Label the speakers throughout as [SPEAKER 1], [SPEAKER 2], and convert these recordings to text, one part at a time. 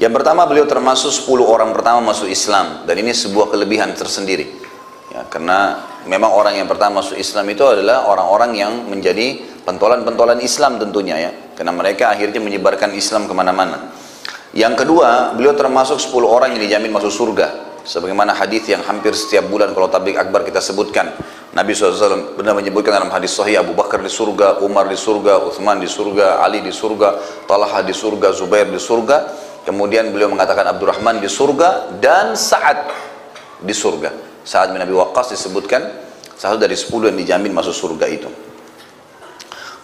[SPEAKER 1] Yang pertama, beliau termasuk 10 orang pertama masuk Islam, dan ini sebuah kelebihan tersendiri. Ya, karena memang orang yang pertama masuk Islam itu adalah orang-orang yang menjadi pentolan-pentolan Islam tentunya ya, karena mereka akhirnya menyebarkan Islam kemana-mana. Yang kedua, beliau termasuk 10 orang yang dijamin masuk surga. Sebagaimana hadis yang hampir setiap bulan kalau tabligh akbar kita sebutkan. Nabi SAW benar menyebutkan dalam hadis sahih, Abu Bakar di surga, Umar di surga, Uthman di surga, Ali di surga, Talha di surga, Zubair di surga. Kemudian beliau mengatakan Abdurrahman di surga dan Sa'ad di surga. Sa'ad bin Abi Waqqas disebutkan satu dari 10 yang dijamin masuk surga itu.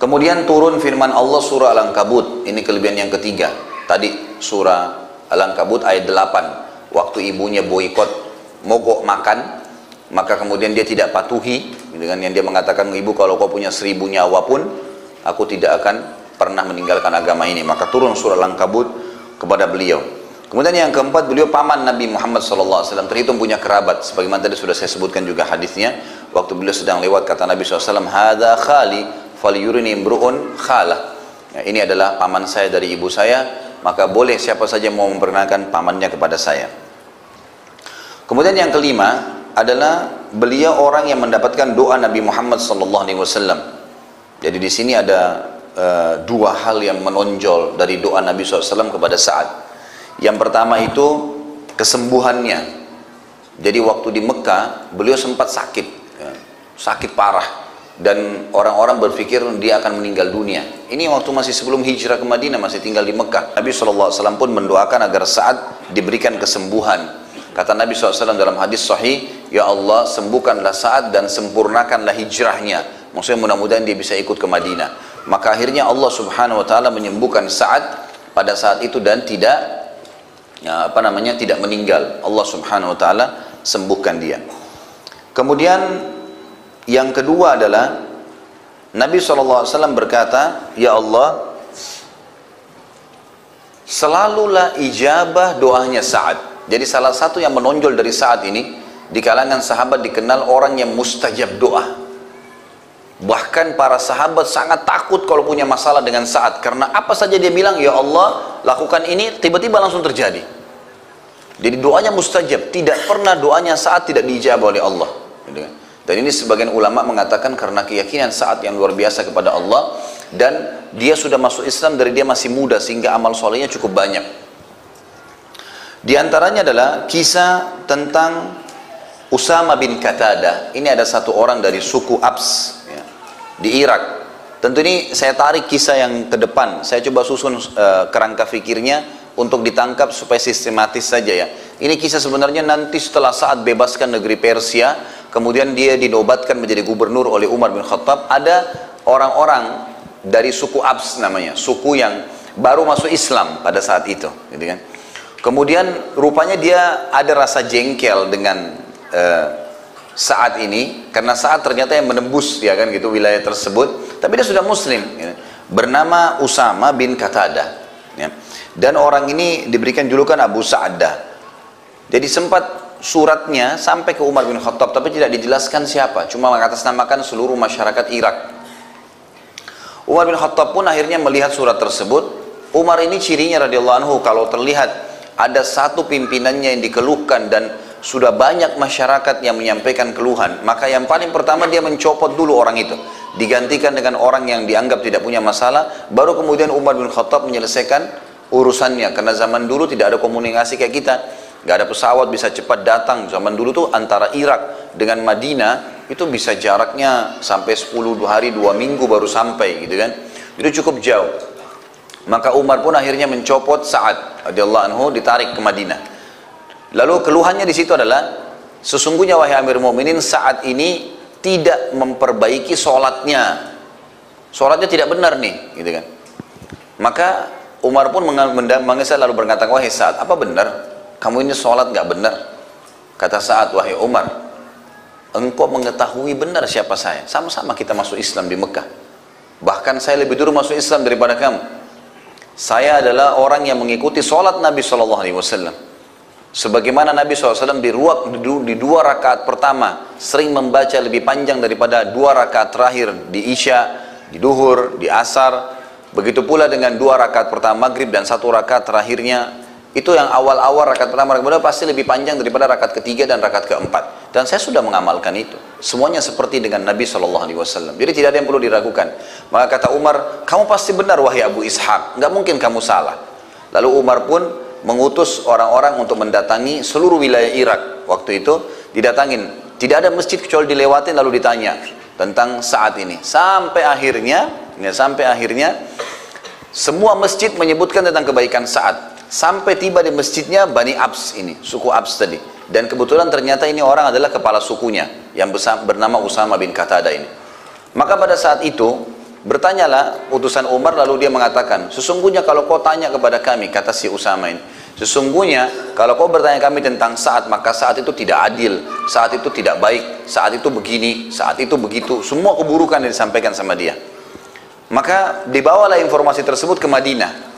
[SPEAKER 1] Kemudian turun firman Allah surah Al-Ankabut. Ini kelebihan yang ketiga. Tadi surah Al-Ankabut ayat 8. Waktu ibunya boikot mogok makan, maka kemudian dia tidak patuhi dengan yang dia mengatakan, ibu kalau kau punya 1000 nyawa pun aku tidak akan pernah meninggalkan agama ini. Maka turun surah Al-Ankabut kepada beliau. Kemudian yang keempat, beliau paman Nabi Muhammad SAW, terhitung punya kerabat. Sebagaimana tadi sudah saya sebutkan juga hadisnya, waktu beliau sedang lewat kata Nabi SAW, "Hadza khali falyurini imru'un khalah." Ya, ini adalah paman saya dari ibu saya, maka boleh siapa saja mau memperkenalkan pamannya kepada saya. Kemudian yang kelima adalah beliau orang yang mendapatkan doa Nabi Muhammad SAW. Jadi di sini ada dua hal yang menonjol dari doa Nabi SAW kepada Sa'ad. Yang pertama itu kesembuhannya. Jadi waktu di Mekah beliau sempat sakit, ya, sakit parah, dan orang-orang berpikir dia akan meninggal dunia. Ini waktu masih sebelum hijrah ke Madinah, masih tinggal di Mekah. Nabi SAW pun mendoakan agar Sa'ad diberikan kesembuhan. Kata Nabi SAW dalam hadis sahih, "Ya Allah, sembuhkanlah Sa'ad dan sempurnakanlah hijrahnya." Maksudnya mudah-mudahan dia bisa ikut ke Madinah. Maka akhirnya Allah Subhanahu wa taala menyembuhkan Sa'ad pada saat itu dan tidak tidak meninggal. Allah Subhanahu wa taala sembuhkan dia. Kemudian yang kedua adalah Nabi SAW berkata, "Ya Allah, selalulah ijabah doanya Sa'ad." Jadi salah satu yang menonjol dari Sa'ad ini, di kalangan sahabat dikenal orang yang mustajab doa. Bahkan para sahabat sangat takut kalau punya masalah dengan Sa'ad, karena apa saja dia bilang, "Ya Allah, lakukan ini," tiba-tiba langsung terjadi. Jadi doanya mustajab, tidak pernah doanya Sa'ad tidak diijabah oleh Allah. Dan ini sebagian ulama mengatakan karena keyakinan Sa'ad yang luar biasa kepada Allah, dan dia sudah masuk Islam dari dia masih muda, sehingga amal solehnya cukup banyak. Di antaranya adalah kisah tentang Usama bin Qatadah. Ini ada satu orang dari suku Abs ya, di Irak. Tentu ini saya tarik kisah yang ke depan. Saya coba susun kerangka fikirnya untuk ditangkap supaya sistematis saja ya. Ini kisah sebenarnya nanti setelah Sa'ad bebaskan negeri Persia, kemudian dia dinobatkan menjadi gubernur oleh Umar bin Khattab. Ada orang-orang dari suku Abs namanya, suku yang baru masuk Islam pada saat itu, gitu kan. Kemudian rupanya dia ada rasa jengkel dengan Sa'ad ini, karena Sa'ad ternyata yang menembus ya kan gitu wilayah tersebut, tapi dia sudah muslim ya. Bernama Usama bin Qatadah ya. Dan orang ini diberikan julukan Abu Sa'adah. Jadi sempat suratnya sampai ke Umar bin Khattab, tapi tidak dijelaskan siapa, cuma mengatasnamakan seluruh masyarakat Irak. Umar bin Khattab pun akhirnya melihat surat tersebut. Umar ini cirinya radhiyallahu anhu, kalau terlihat ada satu pimpinannya yang dikeluhkan dan sudah banyak masyarakat yang menyampaikan keluhan, maka yang paling pertama dia mencopot dulu orang itu, digantikan dengan orang yang dianggap tidak punya masalah, baru kemudian Umar bin Khattab menyelesaikan urusannya. Karena zaman dulu tidak ada komunikasi kayak kita, nggak ada pesawat bisa cepat datang. Zaman dulu tuh antara Irak dengan Madinah itu bisa jaraknya sampai 10 hari 2 minggu baru sampai gitu kan, itu cukup jauh. Maka Umar pun akhirnya mencopot Sa'ad radhiyallahu anhu, ditarik ke Madinah. Lalu keluhannya di situ adalah, sesungguhnya wahai Amir Mu'minin, Sa'ad ini tidak memperbaiki sholatnya. Sholatnya tidak benar nih, gitu kan. Maka Umar pun mengesal lalu berkata, "Wahai Sa'ad, apa benar? Kamu ini sholat nggak benar?" Kata Sa'ad, "Wahai Umar, engkau mengetahui benar siapa saya. Sama-sama kita masuk Islam di Mekah. Bahkan saya lebih dulu masuk Islam daripada kamu. Saya adalah orang yang mengikuti sholat Nabi SAW. Sebagaimana Nabi SAW di 2 rakaat pertama sering membaca lebih panjang daripada 2 rakaat terakhir di Isya, di Duhur, di Asar. Begitu pula dengan 2 rakaat pertama Maghrib dan 1 rakaat terakhirnya Itu yang awal-awal rakaat pertama, rakaat kedua pasti lebih panjang daripada rakaat ketiga dan rakaat keempat. Dan saya sudah mengamalkan itu. Semuanya seperti dengan Nabi SAW. Jadi tidak ada yang perlu diragukan. Maka kata Umar, kamu pasti benar wahai Abu Ishaq. Nggak mungkin kamu salah. Lalu Umar pun mengutus orang-orang untuk mendatangi seluruh wilayah Irak. Waktu itu didatangin. Tidak ada masjid kecuali dilewatin lalu ditanya tentang saat ini. Sampai akhirnya semua masjid menyebutkan tentang kebaikan saat. Sampai tiba di masjidnya Bani Abs ini, suku Abs tadi. Dan kebetulan ternyata ini orang adalah kepala sukunya yang bernama Usama bin Qatadah ini. Maka pada saat itu bertanyalah utusan Umar, lalu dia mengatakan, sesungguhnya kalau kau tanya kepada kami, kata si Usama ini, sesungguhnya kalau kau bertanya kami tentang saat, maka saat itu tidak adil, saat itu tidak baik, saat itu begini, saat itu begitu, semua keburukan yang disampaikan sama dia. Maka dibawalah informasi tersebut ke Madinah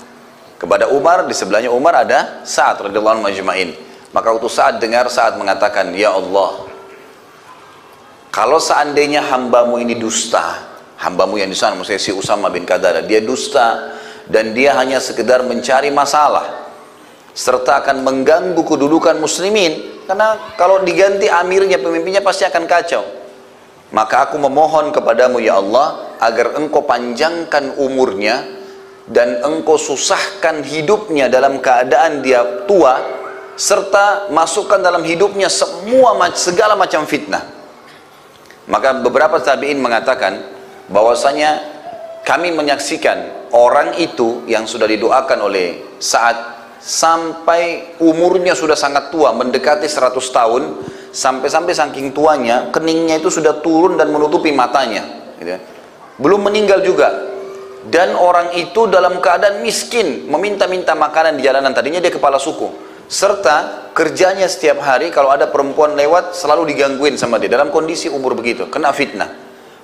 [SPEAKER 1] kepada Umar. Di sebelahnya Umar ada Sa'ad radhiyallahu anhu majma'in. Maka waktu Sa'ad dengar, Sa'ad mengatakan, ya Allah, kalau seandainya hambamu ini dusta, hambamu yang di sana, maksudnya si Usama bin Qatadah, dia dusta dan dia hanya sekedar mencari masalah serta akan mengganggu kedudukan muslimin, karena kalau diganti amirnya, pemimpinnya pasti akan kacau, maka aku memohon kepadamu ya Allah agar engkau panjangkan umurnya dan engkau susahkan hidupnya dalam keadaan dia tua, serta masukkan dalam hidupnya segala macam fitnah. Maka beberapa tabi'in mengatakan bahwasanya kami menyaksikan orang itu yang sudah didoakan oleh Sa'ad sampai umurnya sudah sangat tua, mendekati 100 tahun, sampai saking tuanya keningnya itu sudah turun dan menutupi matanya, gitu. Belum meninggal juga. Dan orang itu dalam keadaan miskin, meminta-minta makanan di jalanan. Tadinya dia kepala suku, serta kerjanya setiap hari kalau ada perempuan lewat selalu digangguin sama dia, dalam kondisi umur begitu, kena fitnah.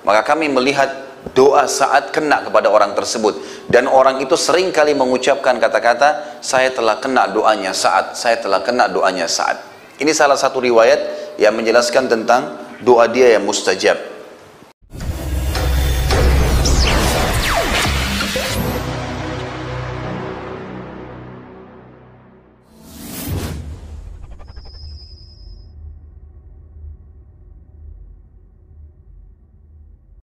[SPEAKER 1] Maka kami melihat doa Sa'ad kena kepada orang tersebut, dan orang itu sering kali mengucapkan kata-kata, saya telah kena doanya Sa'ad, saya telah kena doanya Sa'ad. Ini salah satu riwayat yang menjelaskan tentang doa dia yang mustajab.